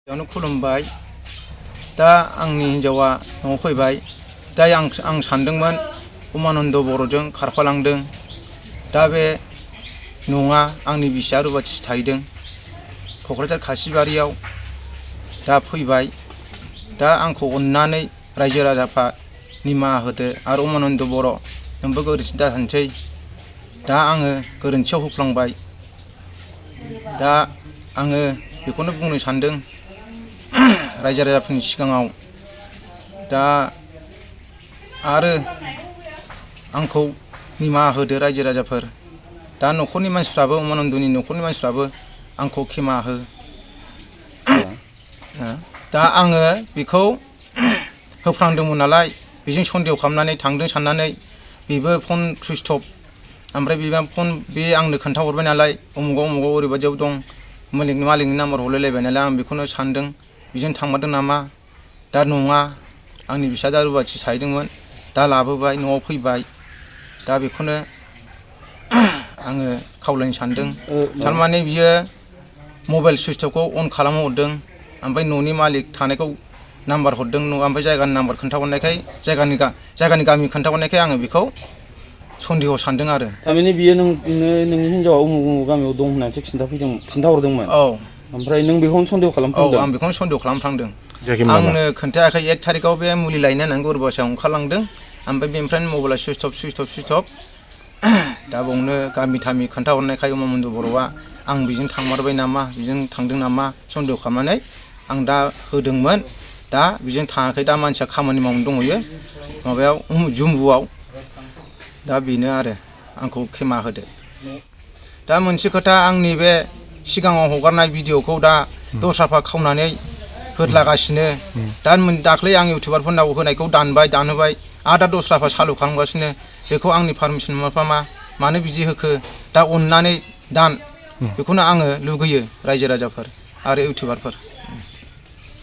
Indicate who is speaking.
Speaker 1: बेयावनो खुलुमबाय दा आंनि हिन्जावा न'आव फैबाय दा आं सानदोंमोन उमानन्द बर'जों खारफालांदों दा बे नङा आंनि बिसिया रुवाथि थाहैदों क'क्राझार खासिबारियाव दा फैबाय दा आंखौ अननानै रायजो राजाफ्रा निमाहा होदो आरो उमानन्द बर' नोंबो गोरोन्थि दासानसै दा आङो गोरोन्थियाव होफ्लांबाय दा आङो बेखौनो बुंनो सानदों रायजो राजाफोरनि सिगाङाव दा आरो आंखौ निमाहा होदो रायजो राजाफोर दा न'खरनि मानसिफ्राबो उमानन्दनि न'खरनि मानसिफ्राबो आंखौ खेमा हो दा आङो बेखौ होफ्लांदोंमोन नालाय बेजों सन्देह खालामनानै थांदों साननानै बेबो फन सुइस अफ ओमफ्राय बेबो फन बे आंनो खोन्थाहरबाय नालाय उमुगाव ओरैबायदियाव दं मालिकनि नाम्बार हरलायलायबाय नालाय आं बेखौनो सानदों बेजों थांमारदों नामा दा नङा आंनि फिसा दा रुवाथि थाहैदोंमोन दा लाबोबाय न'आव फैबाय दा बेखौनो आङो खावलायनो सानदों थारमाने बियो मबाइल सुइच अफखौ अन खालामहरदों ओमफ्राय न'नि मालिक थानायखौ नाम्बार हरदों ओमफ्राय जायगानि नाम्बार खोन्थाहरनायखाय जायगानि गामि खोन्थाहरनायखाय आङो बेखौ सन्देह सानदों आरो
Speaker 2: थारमाने बियो नोंनि हिन्जावा उमुग गामियाव दं होननानैसो खिन्थाहरदोंमोन
Speaker 1: औ
Speaker 2: ओमफ्राय नों बेखौनो सन्देह खालामफ्लांदों
Speaker 1: औ आं बेखौनो सन्देह खालामफ्लांदों आंनो खोन्थायाखै 1 थारिखआव बे मुलि लायनो होननानै गुरुबासायाव ओंखारलांदों ओमफ्राय बेनिफ्रायनो मबाइला सुइच अफ दा बावनो गामि थामि खोन्थाहरनायखाय उमानन्द बर'आ आं बेजों थांमारबाय नामा बेजों थांदों नामा सन्देह खालामनानै आं दा होदोंमोन दा बेजों थाङाखै दा मानसिया खामानि मावनो दंहैयो माबायाव जुम्बुआव दा बेनो आरो आंखौ खेमा होदो दा मोनसे खोथा आंनि बे सिगाङाव हगारनाय भिडिअखौ दा दस्राफ्रा खावनानै होदलागासिनो दा दाख्लै आं इउटुबारफोरनाव होनायखौ दानहोबाय आरो दा दस्राफ्रा सालु खालामगासिनो बेखौ आंनि पारमिसन मोनफ्रा मानो बिदि होखो दा अननानै दान बेखौनो आङो लुगैयो रायजो राजाफोर आरो इउटुबारफोर